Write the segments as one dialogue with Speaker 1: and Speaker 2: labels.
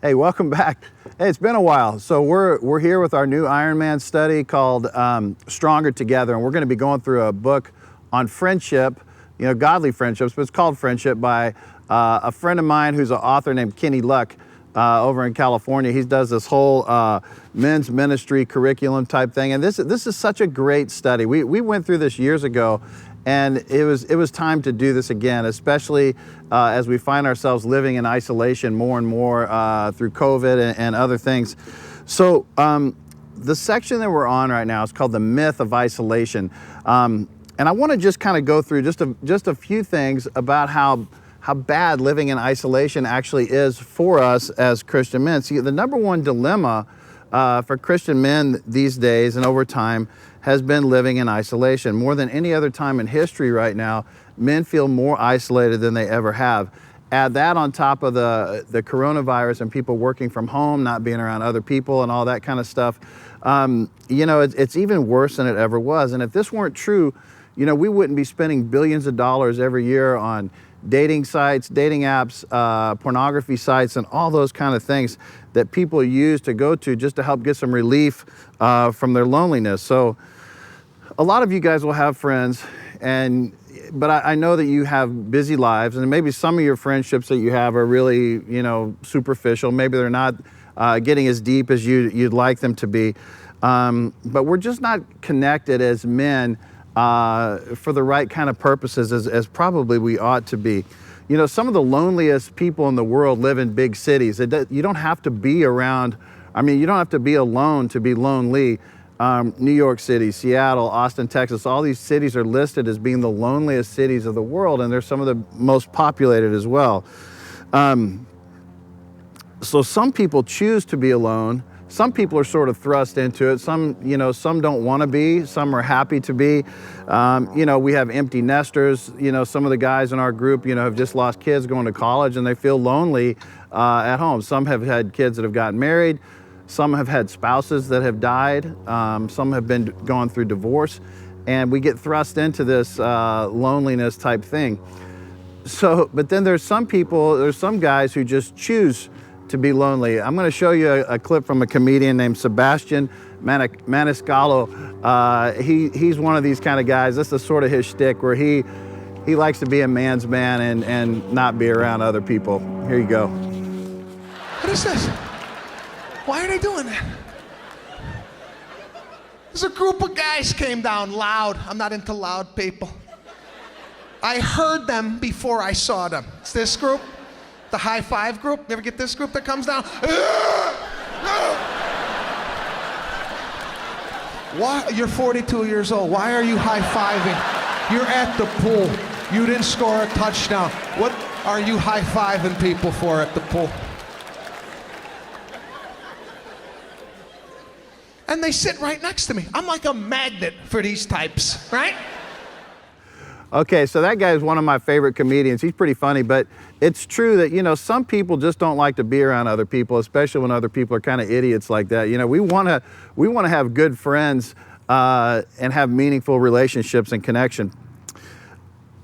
Speaker 1: Hey, welcome back. Hey, it's been a while. So we're here with our new Ironman study called Stronger Together, and we're going to be going through a book on friendship, godly friendships, but it's called Friendship by a friend of mine who's an author named Kenny Luck over in California. He does this whole men's ministry curriculum type thing, and this is such a great study. We went through this years ago, and it was time to do this again, especially as we find ourselves living in isolation more and more through COVID and other things. So the section that we're on right now is called The Myth of Isolation. And I want to just kind of go through just a few things about how bad living in isolation actually is for us as Christian men. See, the number one dilemma for Christian men these days and over time has been living in isolation. More than any other time in history right now, men feel more isolated than they ever have. Add that on top of the coronavirus and people working from home, not being around other people and all that kind of stuff. It's even worse than it ever was. And if this weren't true, we wouldn't be spending billions of dollars every year on dating sites, dating apps, pornography sites, and all those kind of things that people use to go to just to help get some relief from their loneliness. So a lot of you guys will have friends, but I know that you have busy lives, and maybe some of your friendships that you have are really, superficial. Maybe they're not getting as deep as you'd like them to be. But we're just not connected as men for the right kind of purposes as probably we ought to be. Some of the loneliest people in the world live in big cities. You don't have to be around, you don't have to be alone to be lonely. New York City, Seattle, Austin, Texas, all these cities are listed as being the loneliest cities of the world, and they're some of the most populated as well. So some people choose to be alone. Some people are sort of thrust into it. Some don't want to be. Some are happy to be. We have empty nesters. Some of the guys in our group, have just lost kids going to college, and they feel lonely at home. Some have had kids that have gotten married. Some have had spouses that have died. Some have been going through divorce, and we get thrust into this loneliness type thing. So, but then there's some guys who just choose to be lonely. I'm going to show you a clip from a comedian named Sebastian Maniscalco. He's one of these kind of guys. This is sort of his shtick, where he likes to be a man's man and not be around other people. Here you go.
Speaker 2: What is this? Why are they doing that? There's a group of guys came down loud. I'm not into loud people. I heard them before I saw them. It's this group, the high five group. You ever get this group that comes down? Why? You're 42 years old. Why are you high-fiving? You're at the pool. You didn't score a touchdown. What are you high-fiving people for at the pool? And they sit right next to me. I'm like a magnet for these types, right?
Speaker 1: Okay, so that guy is one of my favorite comedians. He's pretty funny, but it's true that, some people just don't like to be around other people, especially when other people are kind of idiots like that. We want to have good friends and have meaningful relationships and connection.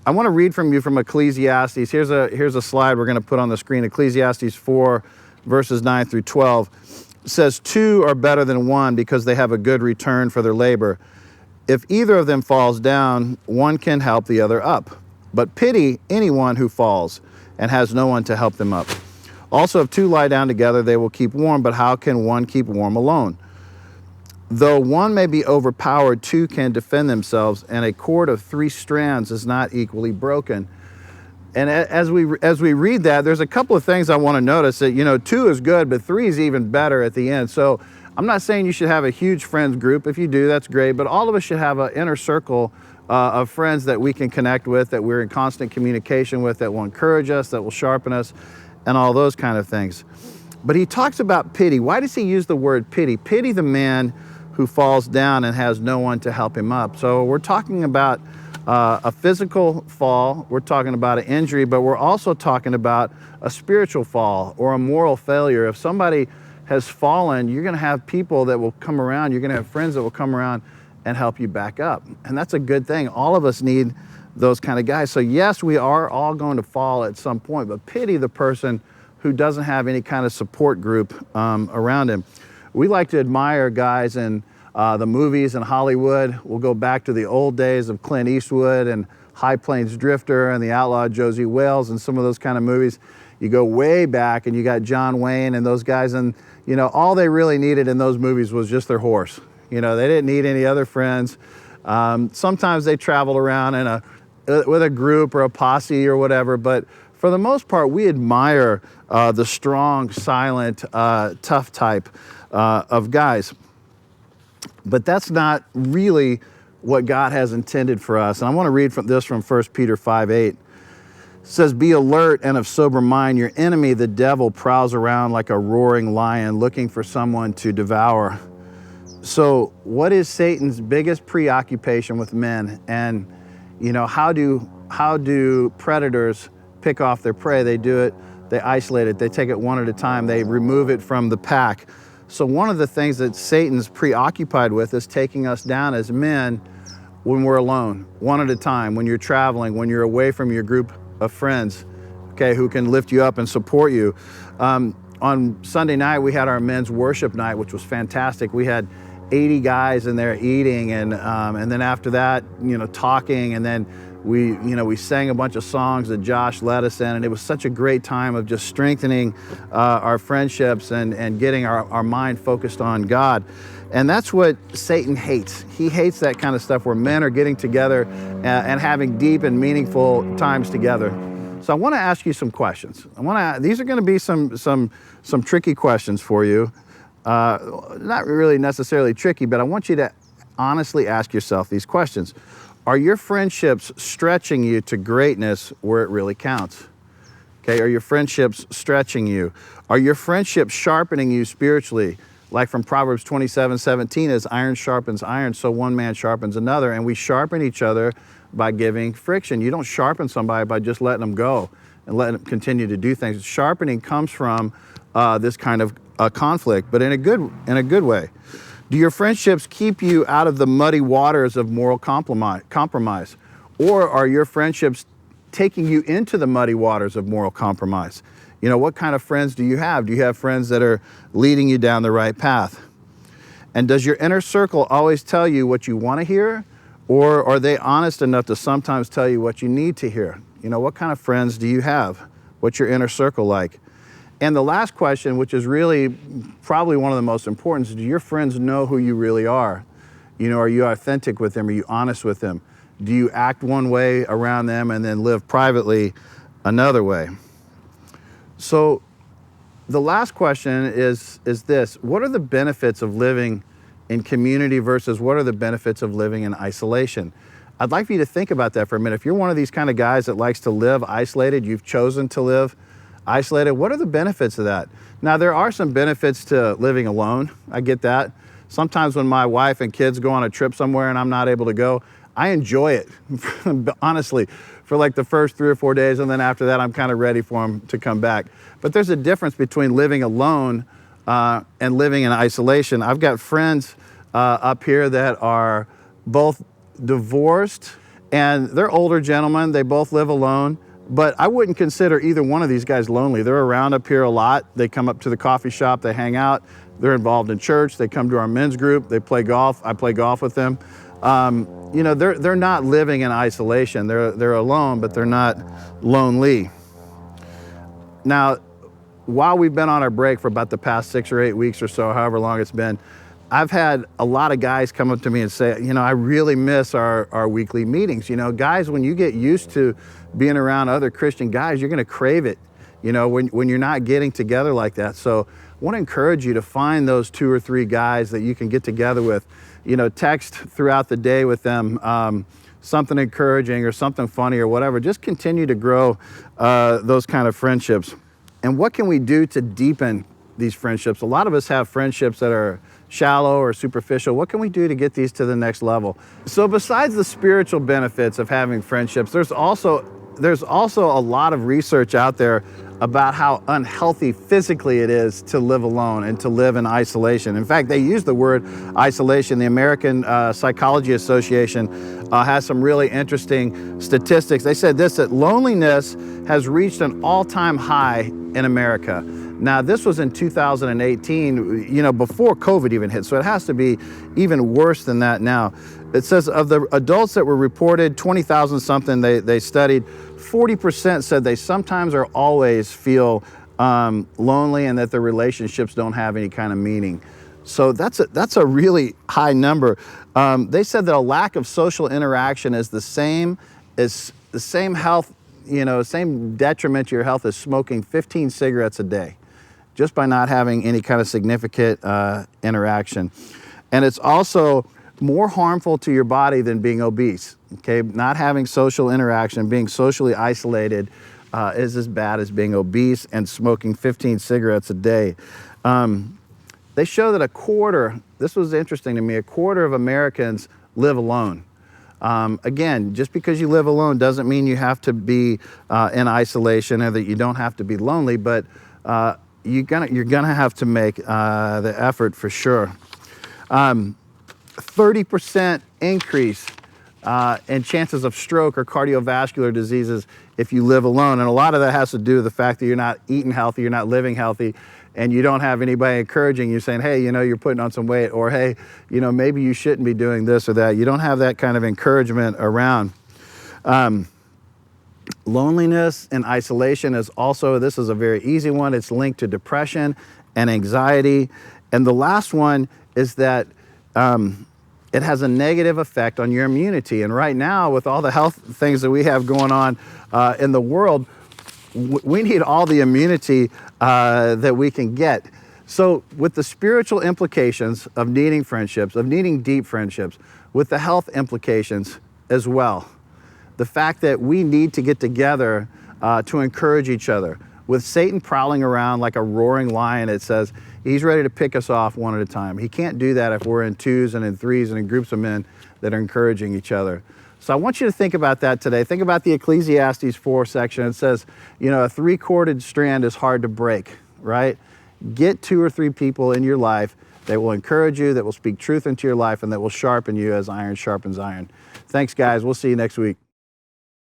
Speaker 1: I want to read from you from Ecclesiastes. Here's a slide we're going to put on the screen. Ecclesiastes 4, verses 9 through 12. It says, 2 are better than 1 because they have a good return for their labor. If either of them falls down, one can help the other up. But pity anyone who falls and has no one to help them up. Also, if 2 lie down together, they will keep warm, but how can one keep warm alone? Though one may be overpowered, 2 can defend themselves, and a cord of 3 strands is not equally broken. And as we read that, there's a couple of things I want to notice that, 2 is good, but 3 is even better at the end. So I'm not saying you should have a huge friends group. If you do, that's great. But all of us should have an inner circle of friends that we can connect with, that we're in constant communication with, that will encourage us, that will sharpen us, and all those kind of things. But he talks about pity. Why does he use the word pity? Pity the man who falls down and has no one to help him up. So we're talking about a physical fall, we're talking about an injury, but we're also talking about a spiritual fall or a moral failure. If somebody has fallen, you're going to have people that will come around, you're going to have friends that will come around and help you back up. And that's a good thing. All of us need those kind of guys. So yes, we are all going to fall at some point, but pity the person who doesn't have any kind of support group around him. We like to admire guys in the movies in Hollywood. We'll go back to the old days of Clint Eastwood and High Plains Drifter and the outlaw Josie Wales and some of those kind of movies. You go way back and you got John Wayne and those guys, and you know, all they really needed in those movies was just their horse. You know, they didn't need any other friends. Sometimes they traveled around with a group or a posse or whatever, but for the most part, we admire the strong, silent, tough type of guys. But that's not really what God has intended for us. And I want to read from 1 Peter 5:8. It says, "Be alert and of sober mind. Your enemy, the devil, prowls around like a roaring lion looking for someone to devour." So what is Satan's biggest preoccupation with men? And you know, how do predators pick off their prey? They do it, they isolate it, they take it one at a time, they remove it from the pack. So one of the things that Satan's preoccupied with is taking us down as men when we're alone, one at a time, when you're traveling, when you're away from your group of friends, okay, who can lift you up and support you. On Sunday night, we had our men's worship night, which was fantastic. We had 80 guys in there eating, and then after that, you know, talking, and then we sang a bunch of songs that Josh led us in, and it was such a great time of just strengthening our friendships and getting our mind focused on God. And that's what Satan hates. He hates that kind of stuff where men are getting together and having deep and meaningful times together. So I want to ask you some questions. These are going to be some tricky questions for you. Not really necessarily tricky, but I want you to honestly ask yourself these questions. Are your friendships stretching you to greatness where it really counts? Okay, are your friendships stretching you? Are your friendships sharpening you spiritually? Like from Proverbs 27:17, as iron sharpens iron, so one man sharpens another, and we sharpen each other by giving friction. You don't sharpen somebody by just letting them go and letting them continue to do things. Sharpening comes from this kind of conflict, but in a good way. Do your friendships keep you out of the muddy waters of moral compromise? Or are your friendships taking you into the muddy waters of moral compromise? You know, what kind of friends do you have? Do you have friends that are leading you down the right path? And does your inner circle always tell you what you want to hear? Or are they honest enough to sometimes tell you what you need to hear? You know, what kind of friends do you have? What's your inner circle like? And the last question, which is really probably one of the most important, is do your friends know who you really are? You know, are you authentic with them? Are you honest with them? Do you act one way around them and then live privately another way? So the last question is this: what are the benefits of living in community versus what are the benefits of living in isolation? I'd like for you to think about that for a minute. If you're one of these kind of guys that likes to live isolated, you've chosen to live isolated, what are the benefits of that? Now, there are some benefits to living alone. I get that. Sometimes when my wife and kids go on a trip somewhere and I'm not able to go, I enjoy it, honestly, for like the first 3 or 4 days, and then after that, I'm kind of ready for them to come back. But there's a difference between living alone and living in isolation. I've got friends up here that are both divorced, and they're older gentlemen. They both live alone, but I wouldn't consider either one of these guys lonely. They're around up here a lot. They come up to the coffee shop, they hang out, they're involved in church, they come to our men's group, they play golf. I play golf with them. You know, they're not living in isolation. They're alone, but they're not lonely. Now, while we've been on our break for about the past 6 or 8 weeks or so, however long it's been, I've had a lot of guys come up to me and say, you know, I really miss our weekly meetings. You know, guys, when you get used to being around other Christian guys, you're going to crave it, you know, when you're not getting together like that. So I want to encourage you to find those 2 or 3 guys that you can get together with. You know, text throughout the day with them, something encouraging or something funny or whatever. Just continue to grow those kind of friendships. And what can we do to deepen these friendships? A lot of us have friendships that are shallow or superficial. What can we do to get these to the next level? So besides the spiritual benefits of having friendships, there's also a lot of research out there about how unhealthy physically it is to live alone and to live in isolation. In fact, they use the word isolation. The American Psychology Association has some really interesting statistics. They said this, that loneliness has reached an all-time high in America. Now, this was in 2018, before COVID even hit, so it has to be even worse than that now. It says of the adults that were reported, 20,000 something they studied, 40% said they sometimes or always feel lonely and that their relationships don't have any kind of meaning. So that's a really high number. They said that a lack of social interaction is the same health, same detriment to your health as smoking 15 cigarettes a day, just by not having any kind of significant interaction. And it's also more harmful to your body than being obese. Okay, not having social interaction, being socially isolated is as bad as being obese and smoking 15 cigarettes a day. They show that a quarter, this was interesting to me, a quarter of Americans live alone. Again, just because you live alone doesn't mean you have to be in isolation or that you don't have to be lonely, but you're gonna have to make the effort for sure. 30% increase in chances of stroke or cardiovascular diseases if you live alone. And a lot of that has to do with the fact that you're not eating healthy, you're not living healthy, and you don't have anybody encouraging you saying, hey, you're putting on some weight, or hey, maybe you shouldn't be doing this or that. You don't have that kind of encouragement around. Loneliness and isolation is also, this is a very easy one, it's linked to depression and anxiety. And the last one is that it has a negative effect on your immunity. And right now, with all the health things that we have going on in the world, we need all the immunity that we can get. So with the spiritual implications of needing friendships, of needing deep friendships, with the health implications as well, the fact that we need to get together to encourage each other. With Satan prowling around like a roaring lion, it says he's ready to pick us off one at a time. He can't do that if we're in twos and in threes and in groups of men that are encouraging each other. So I want you to think about that today. Think about the Ecclesiastes 4 section. It says, a three-corded strand is hard to break, right? Get 2 or 3 people in your life that will encourage you, that will speak truth into your life, and that will sharpen you as iron sharpens iron. Thanks, guys. We'll see you next week.